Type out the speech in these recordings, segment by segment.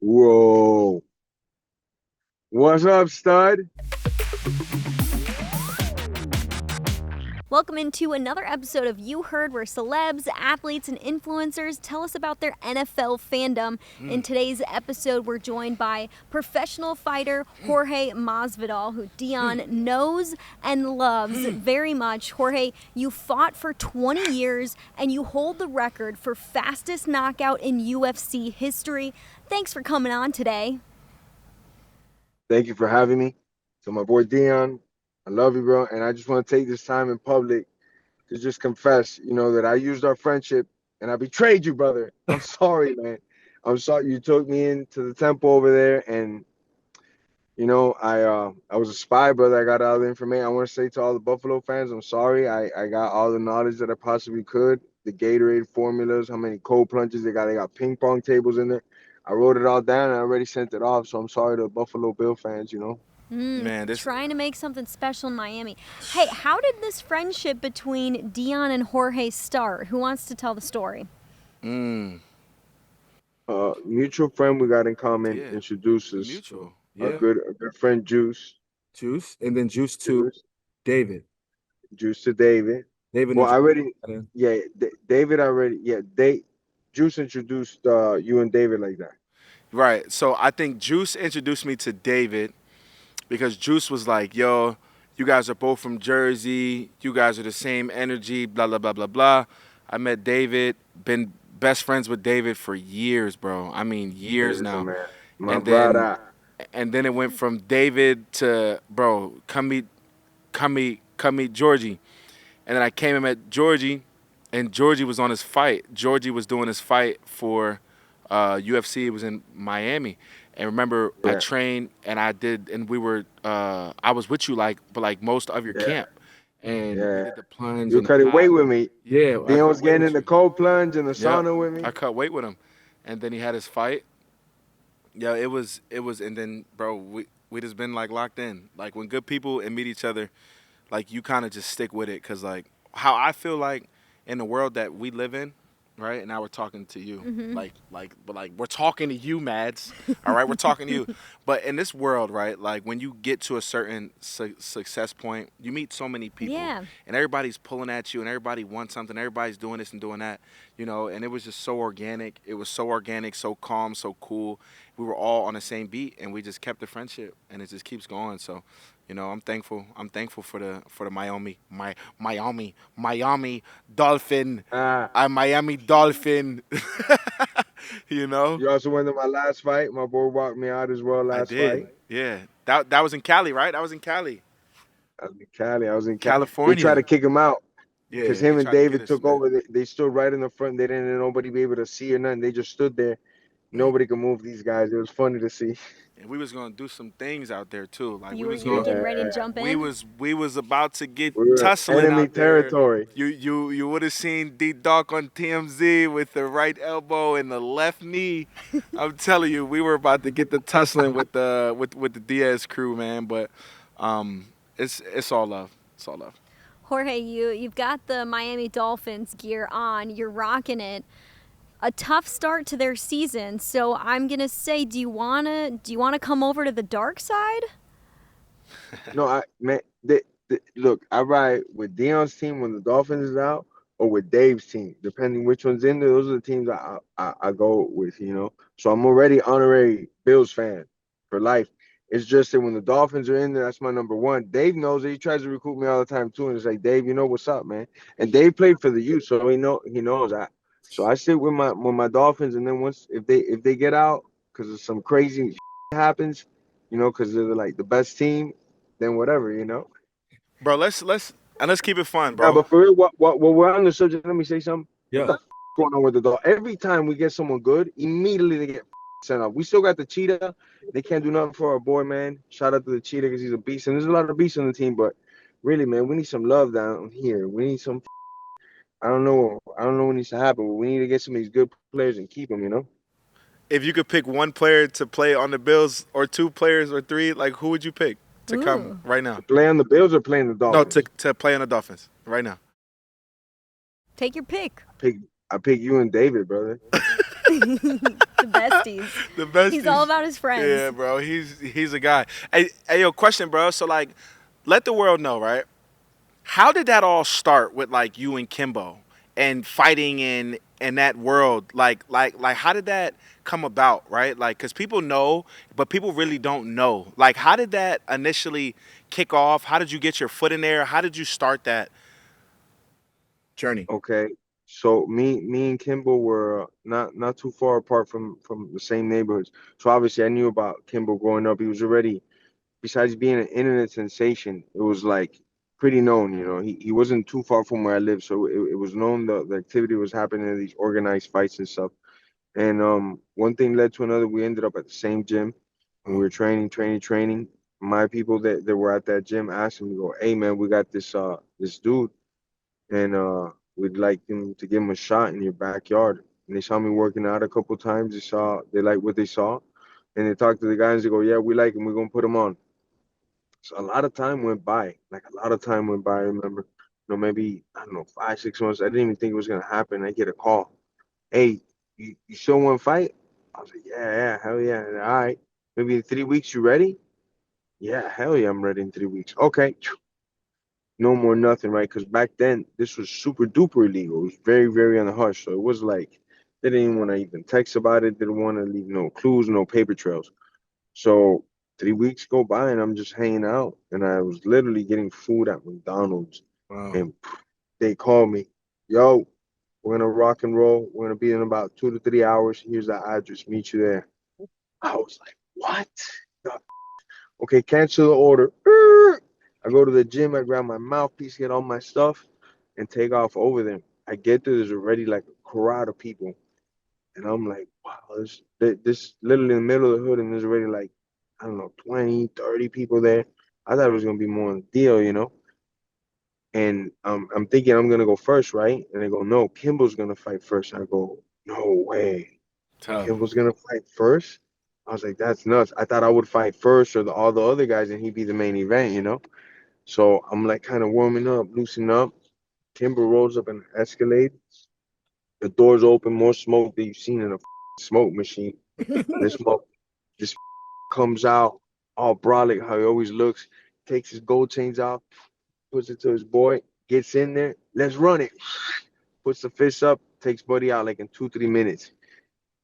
Whoa. What's up, stud? Welcome into another episode of You Heard, where celebs, athletes, and influencers tell us about their NFL fandom. In today's episode, we're joined by professional fighter Jorge Masvidal, who Dion knows and loves very much. Jorge, you fought for 20 years and you hold the record for fastest knockout in UFC history. Thanks for coming on today. Thank you for having me. So my boy Dion, I love you, bro. And I just want to take this time in public to just confess, that I used our friendship and I betrayed you, brother. I'm sorry, man. I'm sorry you took me into the temple over there and I was a spy, brother. I got all the information. I want to say to all the Buffalo fans, I'm sorry. I got all the knowledge that I possibly could. The Gatorade formulas, how many cold plunges they got. They got ping pong tables in there. I wrote it all down and I already sent it off. So I'm sorry to Buffalo Bill fans. Man, Trying to make something special in Miami. Hey, how did this friendship between Dion and Jorge start? Who wants to tell the story? Mutual friend we got in common Yeah. introduced us. Mutual. A Yeah. good friend, Juice. Juice, and then Juice to David. Juice to David. David. Well, David already. Yeah, Juice introduced you and David like that. Right. So I think Juice introduced me to David because Juice was like, "Yo, you guys are both from Jersey. You guys are the same energy. Blah blah blah blah blah." I met David. Been best friends with David for years, bro. I mean, years now. Man. My And brother. and then it went from David to, bro, come meet Georgie. And then I came and met Georgie, and Georgie was on his fight. Georgie was doing his fight for UFC. It was in Miami. And remember, I Yeah. trained and we were, I was with you but most of your camp. And we Yeah. did the plunge. You and cutting weight with me. Yeah. Dion was getting in the cold plunge and the sauna with me. I cut weight with him. And then he had his fight. Yeah, it was, and then, bro, we just been, locked in. Like, when good people and meet each other, you kind of just stick with it. Because, how I feel like in the world that we live in, right? And now we're talking to you. But we're talking to you, Mads. All right? We're talking to you. But in this world, right, when you get to a certain success point, you meet so many people. Yeah. And everybody's pulling at you, and everybody wants something. Everybody's doing this and doing that, and it was just so organic. It was so organic, so calm, so cool. We were all on the same beat, and we just kept the friendship, and it just keeps going. So, I'm thankful. I'm thankful for the Miami Dolphin. Miami Dolphin. You also went to my last fight. My boy walked me out as well last I did. fight. Yeah. That was in Cali, right? That was in Cali. I was in Cali. California. They tried to kick him out Yeah. because they him and tried to get David us, took man. over. They stood right in the front. They didn't let nobody be able to see or nothing. They just stood there. Nobody could move these guys. It was funny to see. And we was gonna do some things out there too. You were getting ready to jump in? We was about to get We were tussling enemy out there. territory. You would have seen D-Dawk on TMZ with the right elbow and the left knee. I'm telling you, we were about to get the tussling with the Diaz crew, man. But it's all love. It's all love. Jorge, you've got the Miami Dolphins gear on. You're rocking it. A tough start to their season. So I'm gonna say, do you wanna come over to the dark side? No, look, I ride with Dion's team when the Dolphins is out, or with Dave's team, depending which one's in there. Those are the teams I go with. So I'm already honorary Bills fan for life. It's just that when the Dolphins are in there, that's my number one. Dave knows it. He tries to recruit me all the time too, and it's like, Dave, what's up, man? And Dave played for the youth, so he knows. So I sit with my Dolphins, and then if they get out because of some crazy happens, because they're like the best team, then whatever. Bro, let's keep it fun, Yeah, bro. but for real, what we're on the subject, let me say something. Yeah. What the going on with the dog? Every time we get someone good, immediately they get sent off. We still got the cheetah. They can't do nothing for our boy, man. Shout out to the cheetah because he's a beast, and there's a lot of beasts on the team. But really, man, we need some love down here. We need some. I don't know what needs to happen, but we need to get some of these good players and keep them. If you could pick one player to play on the Bills, or two players, or three, who would you pick to come right now? Play on the Bills or play on the Dolphins? No, to play on the Dolphins right now. Take your pick. I pick you and David, brother. The besties. The besties. He's all about his friends. Yeah, bro. He's a guy. Hey, yo, question, bro. So like, let the world know, right? How did that all start with like you and Kimbo and fighting in that world? Like how did that come about, right? Like, cause people know, but people really don't know. Like, how did that initially kick off? How did you get your foot in there? How did you start that journey? Okay. So me and Kimbo were not too far apart from the same neighborhoods. So obviously I knew about Kimbo growing up. He was already, besides being an internet sensation, it was like pretty known, you know. He wasn't too far from where I live, so it was known the activity was happening, these organized fights and stuff. And one thing led to another. We ended up at the same gym, and we were training. My people that were at that gym asked me, go, "Hey man, we got this dude, and we'd like him to give him a shot in your backyard." And they saw me working out a couple times. They liked what they saw, and they talked to the guys. They go, "Yeah, we like him. We're gonna put him on." So a lot of time went by. Like a lot of time went by. I remember, maybe I don't know, 5, 6 months. I didn't even think it was gonna happen. I get a call. Hey, you still want to fight? I was like, yeah, hell yeah. All right. Maybe in 3 weeks, you ready? Yeah, hell yeah, I'm ready in 3 weeks. Okay. No more nothing, right? Because back then, this was super duper illegal. It was very, very on the hush. So it was like, they didn't even want to even text about it. They didn't want to leave no clues, no paper trails. So 3 weeks go by and I'm just hanging out. And I was literally getting food at McDonald's. Wow. And they called me, yo, we're gonna rock and roll. We're gonna be in about 2 to 3 hours. Here's the address. Meet you there. I was like, what? Okay, cancel the order. I go to the gym. I grab my mouthpiece, get all my stuff, and take off over there. I get there. There's already like a crowd of people, and I'm like, wow, this literally in the middle of the hood, and there's already like, I don't know, 20, 30 people there. I thought it was gonna be more on the deal, you know. And I'm thinking I'm gonna go first, right? And they go, no, Kimbo's gonna fight first. I go, no way, Tough. Kimbo's gonna fight first. I was like, that's nuts. I thought I would fight first, or all the other guys, and he'd be the main event, you know. So I'm like kind of warming up, loosening up. Kimbo rolls up an Escalade. The doors open, more smoke than you've seen in a smoke machine. This smoke, this comes out all brolic, how he always looks. Takes his gold chains off, puts it to his boy, gets in there. Let's run it. Puts the fist up, takes Buddy out like in 2, 3 minutes.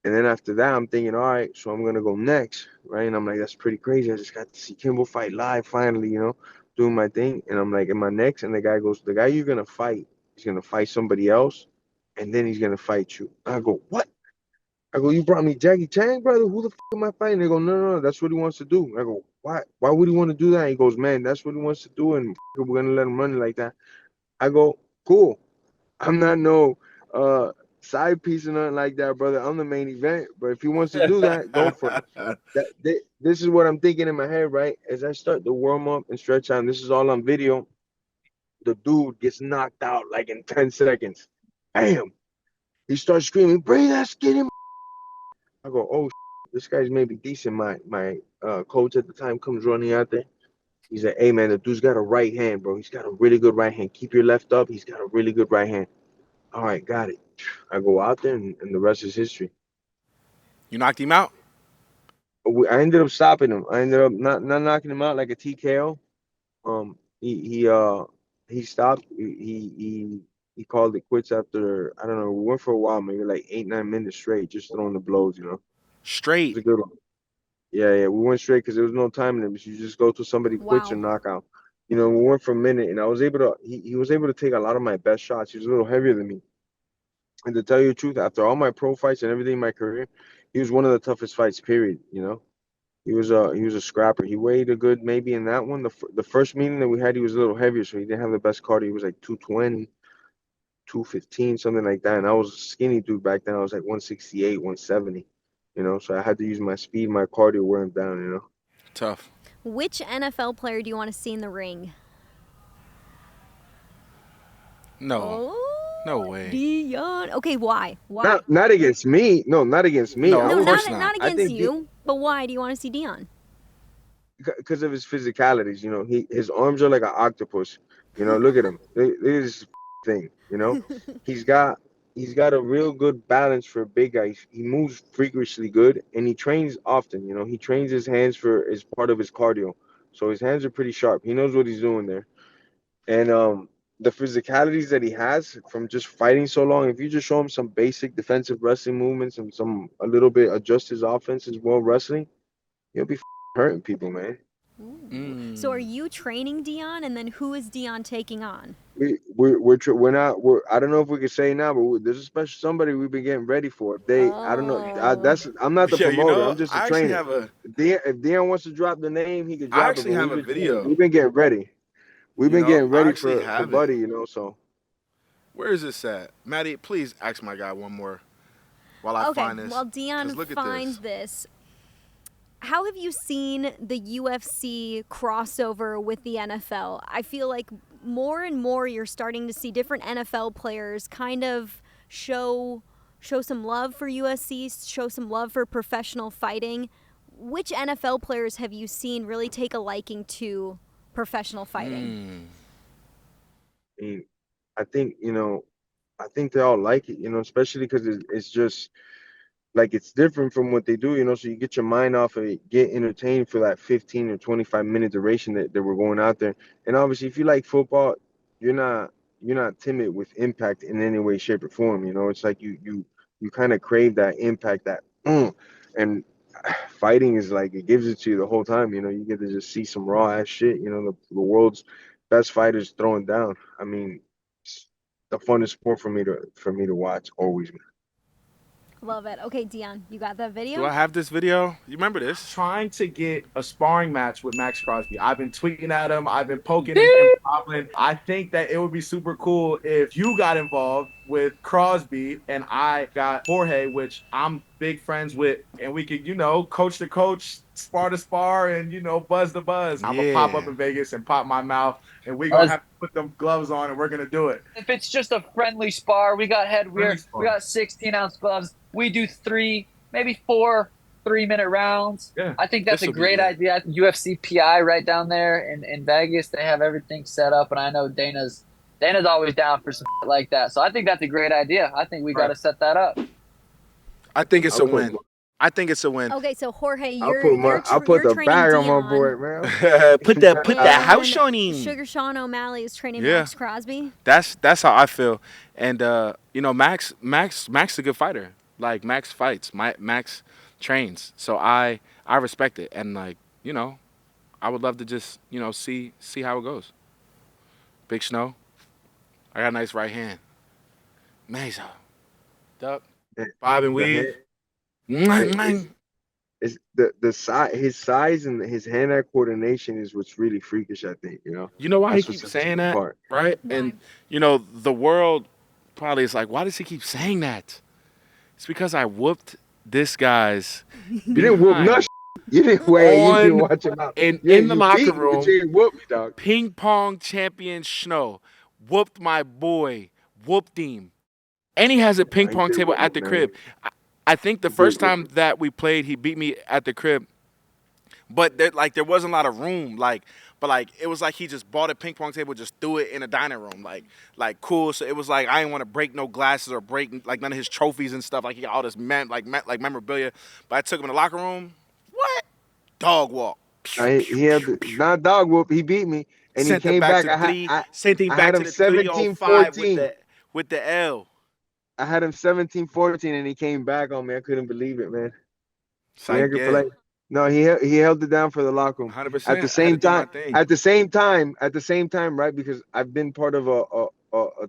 And then after that, I'm thinking, all right, so I'm gonna go next, right? And I'm like, that's pretty crazy. I just got to see Kimbo fight live finally, you know, doing my thing. And I'm like, am I next? And the guy goes, the guy you're gonna fight, he's gonna fight somebody else, and then he's gonna fight you. I go, what? I go, you brought me Jackie Chan, brother? Who the fuck am I fighting? They go, no, that's what he wants to do. I go, why? Why would he want to do that? He goes, man, that's what he wants to do, and we're gonna let him run it like that. I go, cool. I'm not no uh side piece or nothing like that, brother. I'm the main event. But if he wants to do that, go for it. This is what I'm thinking in my head, right? As I start to warm up and stretch out, and this is all on video, the dude gets knocked out like in 10 seconds. Bam! He starts screaming, bring that skinny. I go, oh, this guy's maybe decent. My coach at the time comes running out there. He's like, hey, man, the dude's got a right hand, bro. He's got a really good right hand. Keep your left up. He's got a really good right hand. All right, got it. I go out there, and the rest is history. You knocked him out? I ended up stopping him. I ended up not knocking him out like a TKO. He stopped. He called it quits after, I don't know. We went for a while, maybe like 8, 9 minutes straight, just throwing the blows. You know, it Straight. was a good one. Yeah. We went straight because there was no time limit. You just go to somebody quits or Wow. knockout. You know, we went for a minute, and I was able to. He was able to take a lot of my best shots. He was a little heavier than me. And to tell you the truth, after all my pro fights and everything in my career, he was one of the toughest fights. Period. You know, he was a scrapper. He weighed a good maybe in that one. The first meeting that we had, he was a little heavier, so he didn't have the best cardio. He was like 220, 215, something like that. And I was a skinny dude back then. I was like 168, 170. You know, so I had to use my speed, my cardio, wear him down. You know. Tough. Which NFL player do you want to see in the ring? No. Oh, No way. Dion. Okay, why? Why? Not against me. No, not against me. No, I of No, would, course not not. I against think you. But why do you want to see Dion? because of his physicalities. You know, his arms are like an octopus. You know, look at him. Look at this thing. You know, he's got he's got a real good balance for a big guy. He moves freakishly good, and he trains often. You know, he trains his hands for as part of his cardio, so his hands are pretty sharp. He knows what he's doing there, and the physicalities that he has from just fighting so long. If you just show him some basic defensive wrestling movements and some a little bit adjust his offense as well wrestling, he'll be hurting people, man. Ooh. So are you training Dion, and then who is Dion taking on? We're not I don't know if we can say now, but there's a special somebody we've been getting ready for. If they I don't know that's I'm not the Yeah, you promoter. know, I'm just a I actually trainer. have a If Dion wants to drop the name, he could I drop it. actually But have a video. we've been getting ready. We've You been know, getting I ready actually for have it. Buddy. You know, so Where is this at? Maddie, please ask my guy one more while I Okay, find this. while Dion 'Cause look at finds this, how have you seen the UFC crossover with the NFL? I feel like more and more you're starting to see different NFL players kind of show some love for UFC, show some love for professional fighting. Which NFL players have you seen really take a liking to professional fighting? I mean, I think I think they all like it. You know, especially because it's just like it's different from what they do, you know, so you get your mind off of it, get entertained for that 15 or 25-minute duration that we're going out there. And obviously if you like football, you're not timid with impact in any way, shape, or form. You know, it's like you kind of crave that impact, that and fighting is like it gives it to you the whole time. You know, you get to just see some raw ass shit, you know, the world's best fighters throwing down. I mean, it's the funnest sport for me to watch always. Love it. Okay, Dion, you got that video? Do I have this video? You remember this? Trying to get a sparring match with Maxx Crosby. I've been tweeting at him. I've been poking and popping. I think that it would be super cool if you got involved with Crosby and I got Jorge, which I'm big friends with, and we could, coach to coach, spar to spar, and buzz to buzz. I'm gonna pop up Yeah. in Vegas and pop my mouth, and we're gonna have to put them gloves on, and we're gonna do it. If it's just a friendly spar, we got headwear, we got 16-ounce gloves. We do maybe 4 3-minute rounds. Yeah. I think that's a This'll be great good. idea. UFC PI right down there in Vegas, they have everything set up, and I know Dana's always down for some like that. So I think that's a great idea. I think we got to set that up. I think it's a I'll put win. I think it's a win. Okay, so Jorge, I'll you're put the training bag on Dion. my boy, man. put the And house on him. Sugar Sean O'Malley is training Yeah. Maxx Crosby. That's how I feel. And Max is a good fighter. Like Max fights. Max trains. So I respect it. And I would love to just, see how it goes. Big Snow. I got a nice right hand. Mesa. Duck. Bob and weave. It's the size, his size and his hand-eye coordination is what's really freakish. I think You know why That's he what keeps sets him saying that, apart. right? Why? And the world probably is like, why does he keep saying that? It's because I whooped this guy's. You didn't whoop nothing. You didn't wait. You didn't watch him out. In Yeah, the you locker beat me, room. but you didn't whoop me, dog. Ping pong champion Snow whooped my boy, whooped him, and he has a ping He pong did table whoop at the me, man. crib. I think the He did first whoop time me. that we played, he beat me at the crib, but there wasn't a lot of room, but it was like he just bought a ping pong table, just threw it in a dining room, like cool. So it was like I didn't want to break no glasses or break like none of his trophies and stuff. Like he got all this memorabilia, but I took him in the locker room. What? Dog walk. He had not dog whoop. He beat me, and Sent he him came back back. to three. Sent him I back had to him the 305 with the L. I had him 17-14, and he came back on me. I couldn't believe it, man. It's He like, ain't gonna yeah, play. No, he held it down for the locker room. 100%. At the I had to same do my time, thing. at the same time, right? Because I've been part of a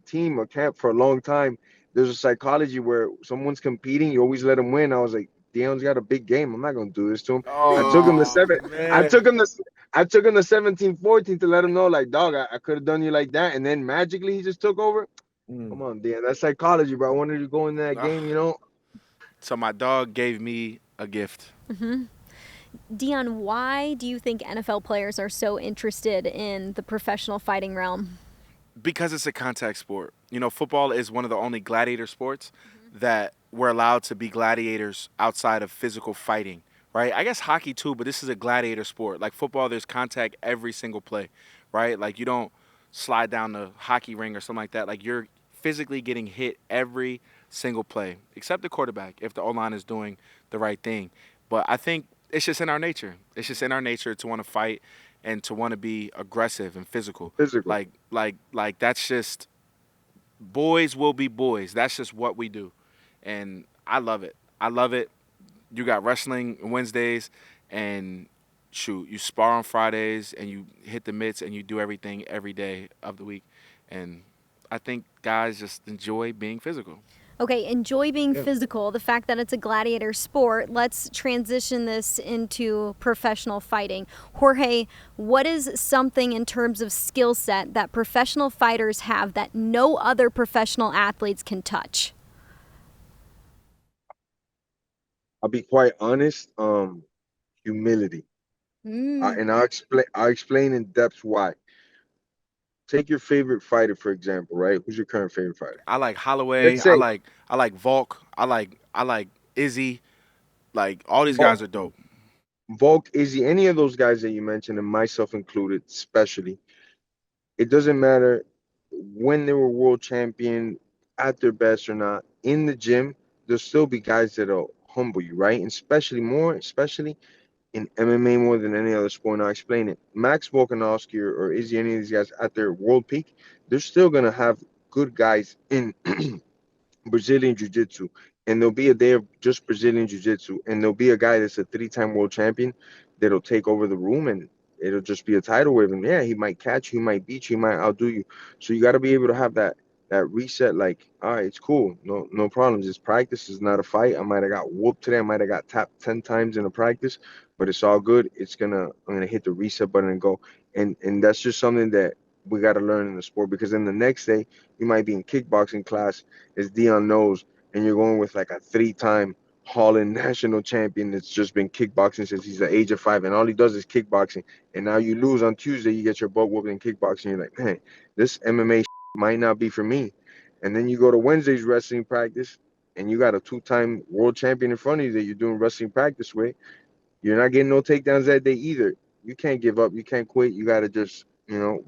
team, a camp for a long time. There's a psychology where someone's competing, you always let them win. I was like, Dion's got a big game. I'm not gonna do this to him. I took him to seven. I man. took him to 17-14 to let him know, like, dog, I could have done you like that, and then magically he just took over. Come on, Dion. That's psychology, bro. I wanted to go in that game, So my dog gave me a gift. Dion, why do you think NFL players are so interested in the professional fighting realm? Because it's a contact sport. Football is one of the only gladiator sports that we're allowed to be gladiators outside of physical fighting, right? I guess hockey too, but this is a gladiator sport. Like football, there's contact every single play, right? Like you don't slide down the hockey ring or something like that. Like you're physically getting hit every single play, except the quarterback if the O-line is doing the right thing. But I think it's just in our nature. It's just in our nature to want to fight and to want to be aggressive and physical. Physical. Like that's just boys will be boys. That's just what we do. And I love it. I love it. You got wrestling Wednesdays and shoot, you spar on Fridays and you hit the mitts and you do everything every day of the week. And I think guys just enjoy being physical. Okay, enjoy being Yeah. physical, the fact that it's a gladiator sport. Let's transition this into professional fighting. Jorge, what is something in terms of skill set that professional fighters have that no other professional athletes can touch? I'll be quite honest. Humility. And I'll explain in depth why. Take your favorite fighter, for example, right? Who's your current favorite fighter? I like Holloway. Let's I say like I like Volk. I like Izzy. Like all these Volk, guys are dope. Volk, Izzy, any of those guys that you mentioned, and myself included, especially. It doesn't matter when they were world champion, at their best or not. In the gym, there'll still be guys that'll humble you, right? And especially in MMA more than any other sport. And I'll explain it. Max Volkanovski or Izzy, any of these guys at their world peak, they're still gonna have good guys in Brazilian Jiu Jitsu. And there'll be a day of just Brazilian Jiu Jitsu. And there'll be a guy that's a 3-time world champion that'll take over the room and it'll just be a tidal wave. And yeah, he might catch you, he might beat you, he might outdo you. So you got to be able to have that reset, like, all right, it's cool. No problems. It's practice. It's not a fight. I might have got whooped today. I might have got tapped 10 times in a practice, but it's all good. I'm gonna hit the reset button and go. And that's just something that we got to learn in the sport, because then the next day you might be in kickboxing class, as Dion knows, and you're going with like a 3-time Holland national champion that's just been kickboxing since he's the age of 5, and all he does is kickboxing. And now you lose on Tuesday, you get your butt whooped in kickboxing. You're like, man, this MMA might not be for me. And then you go to Wednesday's wrestling practice, and you got a 2-time world champion in front of you that you're doing wrestling practice with. You're not getting no takedowns that day either. You can't give up. You can't quit. You got to just,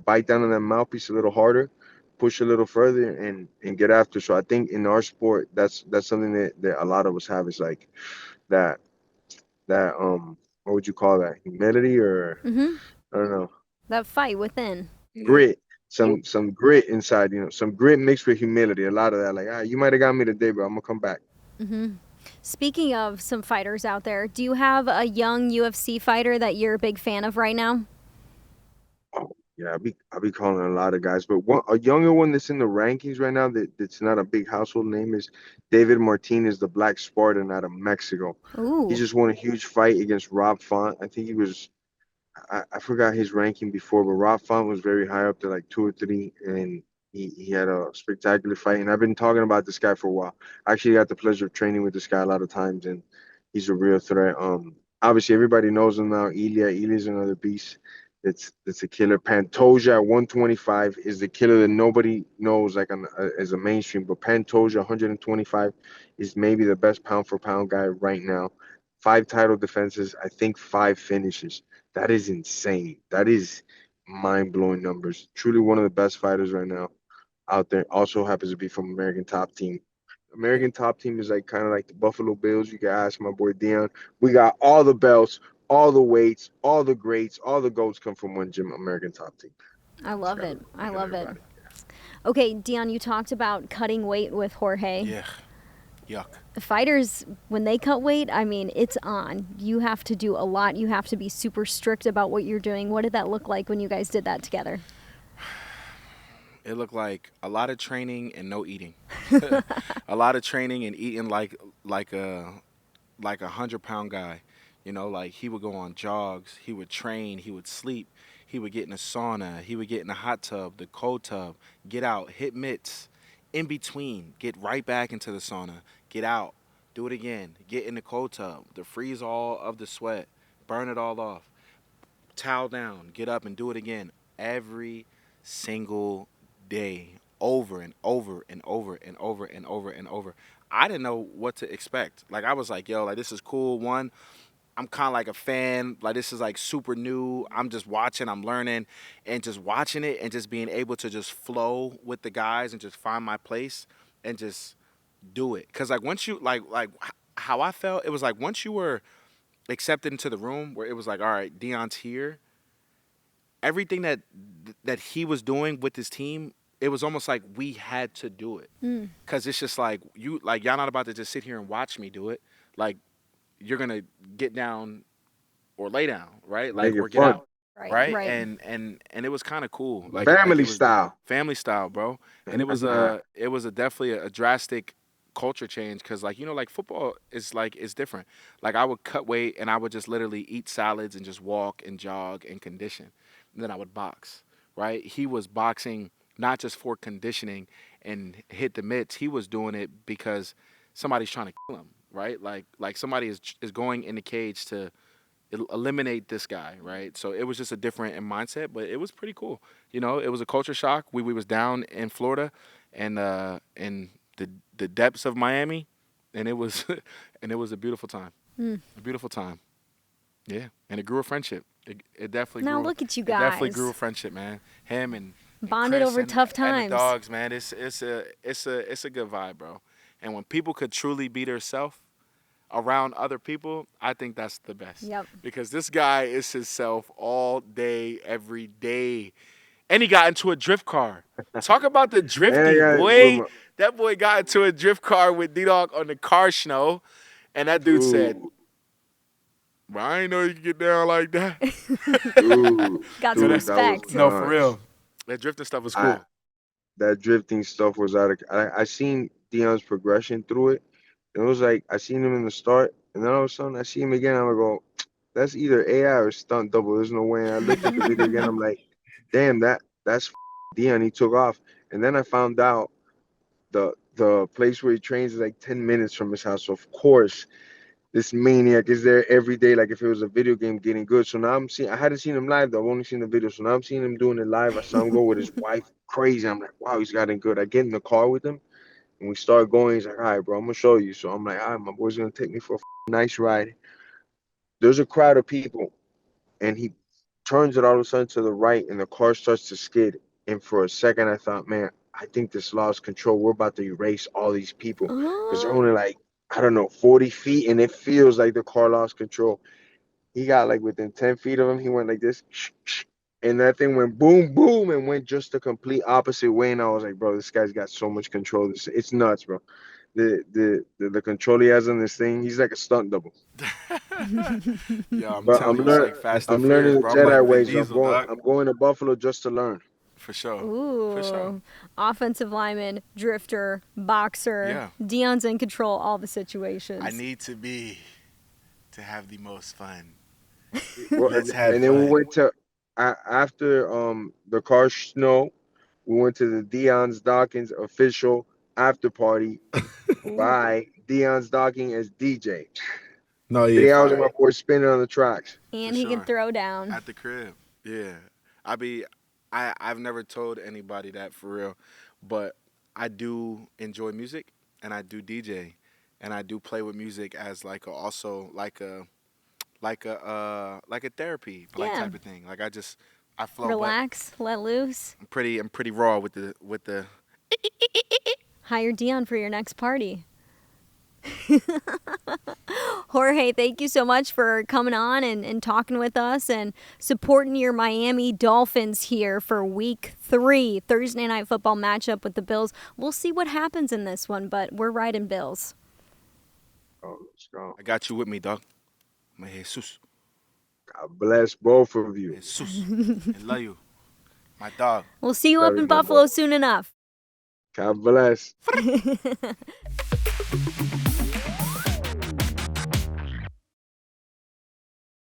bite down on that mouthpiece a little harder, push a little further, and get after. So I think in our sport, that's something that a lot of us have, is like that what would you call that? Humility, or Mm-hmm. I don't know, That fight within. Yeah. grit. Some grit inside, some grit mixed with humility. A lot of that, like, you might have got me today, but I'm gonna come back. Mm-hmm. Speaking of some fighters out there, do you have a young UFC fighter that you're a big fan of right now? Oh, yeah, I'll be calling a lot of guys, but a younger one that's in the rankings right now that's not a big household name is David Martinez, the Black Spartan out of Mexico. He Ooh. just won a huge fight against Rob Font. I think I forgot his ranking before, but Rob Font was very high up there, like 2 or 3, and he had a spectacular fight. And I've been talking about this guy for a while. I actually got the pleasure of training with this guy a lot of times, and he's a real threat. Obviously everybody knows him now. Ilya's another beast. It's a killer. Pantoja at 125 is the killer that nobody knows, like as a mainstream. But Pantoja 125 is maybe the best pound for pound guy right now. 5 title defenses, I think 5 finishes. That is insane. That is mind blowing numbers. Truly one of the best fighters right now out there. Also happens to be from American Top Team. American Top Team is like kind of like the Buffalo Bills. You can ask my boy Dion. We got all the belts, all the weights, all the greats, all the goats come from one gym, American Top Team. I Just love gotta it. I get love it. everybody. Okay, Dion, you talked about cutting weight with Jorge. Yeah. Yuck. Fighters, when they cut weight, I mean, it's on. You have to do a lot. You have to be super strict about what you're doing. What did that look like when you guys did that together? It looked like a lot of training and no eating. A lot of training and eating like 100-pound guy. Like he would go on jogs, he would train, he would sleep, he would get in a sauna, he would get in the hot tub, the cold tub, get out, hit mitts, in between, get right back into the sauna, get out, do it again, get in the cold tub, to freeze all of the sweat, burn it all off, towel down, get up and do it again every single day, over and over and over and over and over and over. I didn't know what to expect. Like I was like, yo, like this is cool. One, I'm kind of like a fan. Like this is like super new. I'm just watching, I'm learning, and just watching it and just being able to just flow with the guys and just find my place and just do it. Cause like once you how I felt, it was like once you were accepted into the room where it was like, all right, Dion's here. Everything that he was doing with his team, it was almost like we had to do it. Cause it's just like y'all not about to just sit here and watch me do it. Like you're gonna get down or lay down, right? Like Make or it get fun. out. Right? And it was kind of cool. Family it was style. family style, bro. And it was definitely a drastic culture change because like like football is different. Like I would cut weight and I would just literally eat salads and just walk and jog and condition. And then I would box, right? He was boxing not just for conditioning and hit the mitts. He was doing it because somebody's trying to kill him, right? Like somebody is going in the cage to eliminate this guy, right? So it was just a different mindset, but it was pretty cool. It was a culture shock. We was down in Florida, and in the depths of Miami, and it was and it was a beautiful time. A beautiful time. Yeah, and it grew a friendship. It definitely Now grew. look at you It definitely guys. grew a friendship, man. Him and Bonded Chris over tough and times. the dogs, man. It's a good vibe, bro. And when people could truly be themselves around other people, I think that's the best. Yep. Because this guy is himself all day, every day. And he got into a drift car. Talk about the drifting, boy. That boy got into a drift car with D-Dog on the car snow. And that dude said, well, I ain't know you could get down like that. Got some respect. No, for real. That drifting stuff was cool. That drifting stuff was out of. I seen Dion's progression through it. It was like I seen him in the start, and then all of a sudden I see him again. I'm gonna go, that's either AI or stunt double. There's no way. And I looked at the video again. I'm like, damn, that's Dion. He took off, and then I found out the place where he trains is like 10 minutes from his house. So of course, this maniac is there every day, like if it was a video game, getting good. So now I hadn't seen him live though. I've only seen the video. So now I'm seeing him doing it live. I saw him go with his wife, crazy. I'm like, wow, he's gotten good. I get in the car with him. And we start going. He's like, all right, bro, I'm going to show you. So I'm like, all right, my boy's going to take me for a nice ride. There's a crowd of people. And he turns it all of a sudden to the right. And the car starts to skid. And for a second, I thought, man, I think this lost control. We're about to erase all these people. Because they're only like, I don't know, 40 feet. And it feels like the car lost control. He got like within 10 feet of him. He went like this. And that thing went boom, boom, and went just the complete opposite way. And I was like, bro, this guy's got so much control. It's nuts, bro. The control he has on this thing, he's like a stunt double. Yeah, I'm telling you, it's like Fast and I'm learning Furious, the bro. Jedi Like ways. Vin Diesel, I'm going to Buffalo just to learn. For sure. Ooh. For sure. Offensive lineman, drifter, boxer. Yeah. Dion's in control all the situations. I need to have the most fun. Well, Let's have and then fun. we went to after the car snow, we went to the Dion Dawkins official after party by Dion Dawkins as DJ. No, 3 hours of my boy spinning on the tracks. And he can throw down. At the crib. Yeah. I've never told anybody that for real, but I do enjoy music and I do DJ and I do play with music as like a therapy type of thing. Like I flow. Relax, let loose. I'm pretty raw with the Hire Dion for your next party. Jorge, thank you so much for coming on and talking with us and supporting your Miami Dolphins here for week 3, Thursday night football matchup with the Bills. We'll see what happens in this one, but we're riding Bills. Oh, let's go. I got you with me, dog. My Jesus. God bless both of you. Jesus. I love you. My dog. We'll see you up in Buffalo soon enough. God bless.